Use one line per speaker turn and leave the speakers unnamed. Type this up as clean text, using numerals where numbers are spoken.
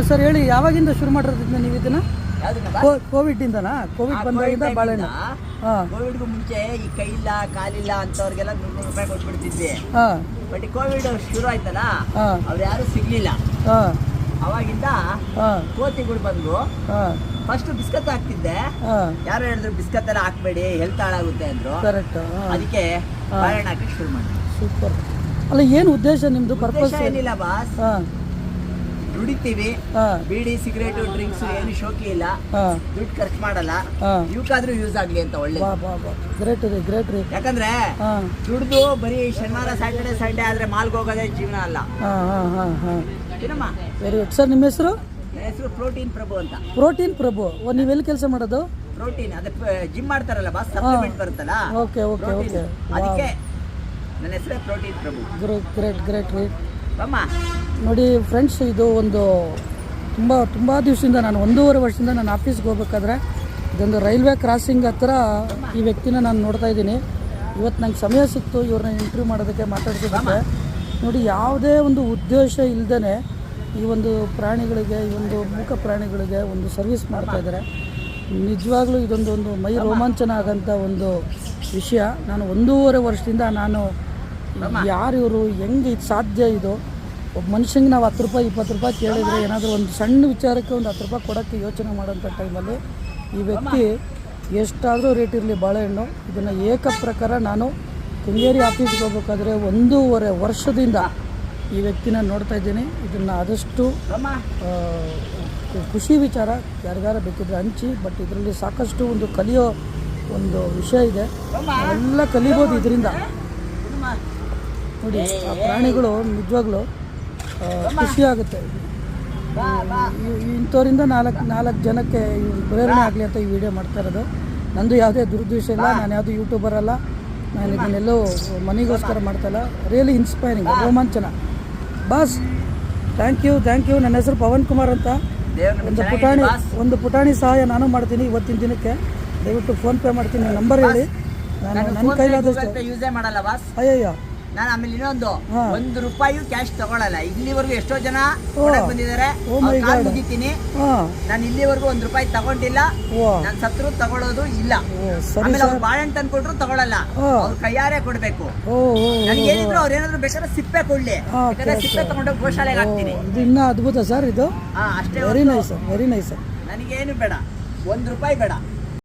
Sir ಹೇಳಿ, ಯಾವಾಗಿಂದ ಶುರು ಮಾಡಿರೋದ್ರಿಂದ ನೀವು ಇದನ್ನ?
ಯಾವ್ದನ್ನ
ಕೋವಿಡ್ದಿಂದನಾ? ಕೋವಿಡ್ ಬಂದಾಗಿಂದ ಬಾಳೆಹಣ್ಣು? ಹಾಂ.
ಕೋವಿಡ್ಗೂ ಮುಂಚೆ ಈ ಕೈ ಇಲ್ಲ ಕಾಲಿಲ್ಲ ಅಂತವ್ರಿಗೆಲ್ಲ 100 ರೂಪಾಯಿ ಕೊಟ್ಬಿಡ್ತಿದ್ವಿ.
ಹಾಂ
ಬಟ್ ಈ ಕೋವಿಡ್ ಶುರು ಆಯ್ತಲ್ಲ,
ಹಾಂ
ಅವ್ರು ಯಾರು ಸಿಗ್ಲಿಲ್ಲ.
ಹಾಂ
ಅವಾಗಿಂದ
ಹಾಂ
ಕೋತಿಗಳು ಬಂದು
ಹಾಂ
ಫಸ್ಟ್ ಬಿಸ್ಕತ್ ಹಾಕ್ತಿದ್ದೆ.
ಹಾಂ
ಯಾರು ಹೇಳಿದ್ರು ಬಿಸ್ಕತ್ ಎಲ್ಲ ಹಾಕ್ಬೇಡಿ, ಹೆಲ್ತ್ ಹಾಳಾಗುತ್ತೆ ಅಂದ್ರು.
ಕರೆಕ್ಟ್.
ಅದಕ್ಕೆ ಬಾಳೆಹಣ್ಣು ಹಾಕಿ ಶುರು ಮಾಡಿ.
ಸೂಪರ್. ಅಲ್ಲ, ಏನು ಉದ್ದೇಶ ನಿಮ್ಮದು? ಪರ್ಪಸ್
ಏನಿಲ್ಲ ಬಾಸ್,
ಹಾಂ
ದುಡಿತೀವಿ.
ಹಾಂ
ಬೀಡಿ ಸಿಗರೇಟು ಡ್ರಿಂಕ್ಸ್ ಏನು ಶೋಕಿ ಇಲ್ಲ,
ಹಾಂ
ದುಡ್ಡು ಖರ್ಚು ಮಾಡಲ್ಲ.
ಹಾಂ.
ಇವಕ್ಕಾದ್ರೂ ಯೂಸ್ ಆಗ್ಲಿ ಅಂತ ಒಳ್ಳೆ.
ಬಾ ಬಾ ಬಾ, ಗ್ರೇಟ್ ರೀ, ಗ್ರೇಟ್ ರೀ.
ಯಾಕಂದ್ರೆ
ಹಾಂ
ದುಡ್ದು ಬರೀ ಶನಿವಾರ ಸ್ಯಾಟರ್ಡೆ ಸಂಡೇ ಆದ್ರೆ ಮಾಲ್ಗೆ ಹೋಗೋದೇ ಜೀವನ ಅಲ್ಲ.
ಹಾಂ ಹಾಂ ಹಾಂ ಹಾಂ
ಏನಮ್ಮ?
Very good sir. ನಿಮ್ಮ ಹೆಸರು?
ನನ್ನ ಹೆಸರು ಪ್ರೋಟೀನ್ ಪ್ರಭು ಅಂತ.
ಪ್ರೋಟೀನ್ ಪ್ರಭು. ನೀವೆಲ್ಲಿ ಕೆಲಸ ಮಾಡೋದು?
ಪ್ರೋಟೀನ್ ಅದೇ ಜಿಮ್ ಮಾಡ್ತಾರಲ್ಲ ಬಾಸ್, ಸಪ್ಲಿಮೆಂಟ್ ಬರುತ್ತಲ್ಲ.
Okay okay okay.
ಅದಕ್ಕೆ ನನ್ನ ಹೆಸರೇ ಪ್ರೋಟೀನ್ ಪ್ರಭು.
ಗ್ರೇಟ್ ಗ್ರೇಟ್ ಗ್ರೇಟ್ ರೀ.
ಅಮ್ಮ
ನೋಡಿ ಫ್ರೆಂಡ್ಸ್, ಇದು ಒಂದು ತುಂಬ ದಿವಸದಿಂದ, ನಾನು 1.5 ವರ್ಷದಿಂದ ನಾನು ಆಫೀಸ್ಗೆ ಹೋಗ್ಬೇಕಾದ್ರೆ ಇದೊಂದು ರೈಲ್ವೆ ಕ್ರಾಸಿಂಗ್ ಹತ್ರ ಈ ವ್ಯಕ್ತಿನ ನಾನು ನೋಡ್ತಾ ಇದ್ದೀನಿ. ಇವತ್ತು ನಂಗೆ ಸಮಯ ಸಿಕ್ತು ಇವ್ರನ್ನ ಇಂಟರ್ವ್ಯೂ ಮಾಡೋದಕ್ಕೆ, ಮಾತಾಡ್ಸೋದಕ್ಕೆ. ನೋಡಿ, ಯಾವುದೇ ಒಂದು ಉದ್ದೇಶ ಇಲ್ಲದೇ ಈ ಒಂದು ಪ್ರಾಣಿಗಳಿಗೆ, ಈ ಒಂದು ಮೂಕ ಪ್ರಾಣಿಗಳಿಗೆ ಒಂದು ಸರ್ವಿಸ್ ಮಾಡ್ತಾಯಿದ್ದಾರೆ. ನಿಜವಾಗ್ಲೂ ಇದೊಂದು ಮೈ ರೋಮಾಂಚನ ಆಗೋಂಥ ಒಂದು ವಿಷಯ. ನಾನು 1.5 ವರ್ಷದಿಂದ ನಾನು ಯಾರು ಇವರು, ಹೆಂಗೆ ಇದು ಸಾಧ್ಯ? ಇದು ಒಬ್ಬ ಮನುಷ್ಯಂಗೆ ನಾವು 10 ರೂಪಾಯಿ 20 ರೂಪಾಯಿ ಕೇಳಿದರೆ, ಏನಾದರೂ ಒಂದು ಸಣ್ಣ ವಿಚಾರಕ್ಕೆ ಒಂದು 10 ರೂಪಾಯಿ ಕೊಡೋಕ್ಕೆ ಯೋಚನೆ ಮಾಡೋಂಥ ಟೈಮಲ್ಲಿ ಈ ವ್ಯಕ್ತಿ ಎಷ್ಟಾದರೂ ರೇಟ್ ಇರಲಿ ಬಾಳೆಹಣ್ಣು, ಇದನ್ನು ಏಕಪ್ರಕಾರ ನಾನು ಕೆಂಗೇರಿ ಆಫೀಸ್ಗೆ ಹೋಗ್ಬೇಕಾದ್ರೆ 1.5 ವರ್ಷದಿಂದ ಈ ವ್ಯಕ್ತಿನ ನೋಡ್ತಾ ಇದ್ದೀನಿ. ಇದನ್ನು ಆದಷ್ಟು ಖುಷಿ ವಿಚಾರ, ಯಾರಿಗಾರು ಬೇಕಿದ್ರೆ ಹಂಚಿ. ಬಟ್ ಇದರಲ್ಲಿ ಸಾಕಷ್ಟು ಒಂದು ಕಲಿಯೋ ಒಂದು ವಿಷಯ ಇದೆ, ಎಲ್ಲ ಕಲಿಬೋದು ಇದರಿಂದ. ನೋಡಿ, ಆ ಪ್ರಾಣಿಗಳು ನಿಜವಾಗ್ಲೂ ಖುಷಿ ಆಗುತ್ತೆ. ಇಂಥವರಿಂದ ನಾಲ್ಕು ಜನಕ್ಕೆ ಪ್ರೇರಣೆ ಆಗಲಿ ಅಂತ ಈ ವಿಡಿಯೋ ಮಾಡ್ತಾ ಇರೋದು. ನಂದು ಯಾವುದೇ ದುರುದ್ದೇಶ ಇಲ್ಲ, ನಾನು ಯಾವುದೂ ಯೂಟ್ಯೂಬರ್ ಅಲ್ಲ, ನಾನು ಇದನ್ನೆಲ್ಲೋ ಮನೆಗೋಸ್ಕರ ಮಾಡ್ತಾಯಿಲ್ಲ. ರಿಯಲಿ ಇನ್ಸ್ಪೈರಿಂಗ್, ರೋಮಾಂಚನ. Boss, thank you. ನನ್ನ ಹೆಸರು ಪವನ್ ಕುಮಾರ್ ಅಂತ. ಒಂದು ಪುಟಾಣಿ ಸಹಾಯ ನಾನು ಮಾಡ್ತೀನಿ ಇವತ್ತಿನ ದಿನಕ್ಕೆ. ದಯವಿಟ್ಟು ಫೋನ್ಪೇ ಮಾಡ್ತೀನಿ, ನಂಬರ್ ಹೇಳಿ. ನಾನು ನನ್ನ ಕೈಲಾದಷ್ಟು
ಯೂಸೇ ಮಾಡಲ್ಲ ಬಾಸ್.
ಅಯ್ಯಯ್ಯ,
ನಾನು ಆಮೇಲೆ ಇನ್ನೊಂದು 1 ರೂಪಾಯಿ ಕ್ಯಾಶ್ ತಗೊಳ್ಳಲ್ಲ. ಇಲ್ಲಿವರೆಗೂ ಎಷ್ಟೋ ಜನ ಬಂದಿದ್ದಾರೆ, ಮುಗಿತೀನಿ. ನಾನು ಇಲ್ಲಿವರೆಗೂ 1 ರೂಪಾಯಿ ತಗೊಂಡಿಲ್ಲ. ನಾನು ಸತ್ರು ತಗೊಳ್ಳೋದು ಇಲ್ಲ. ಆಮೇಲೆ ಅವ್ರು ಬಾಳೆಹಣ್ಣು ತಂದ್ಕೊಟ್ರು ತಗೊಳ್ಳಲ್ಲ, ಅವ್ರ ಕೈಯಾರೆ ಕೊಡ್ಬೇಕು. ನನಗೇನಿದ್ರು ಅವ್ರು ಏನಾದ್ರು ಬೇಕಾದ್ರೆ ಸಿಪ್ಪೆ ಕೊಡ್ಲಿ, ಸಿಪ್ಪೆ ತಗೊಂಡೋಗಿ ಗೋಶಾಲೆಗೆ ಹಾಕ್ತೀನಿ.
ಇದು ಇನ್ನೂ ಅದ್ಭುತ ಸರ್ ಇದು.
ಅಷ್ಟೇ,
ವೆರಿ ನೈಸ್, ವೆರಿ ನೈಸ್.
ನನಗೇನು ಬೇಡ, 1 ರೂಪಾಯಿ ಬೇಡ.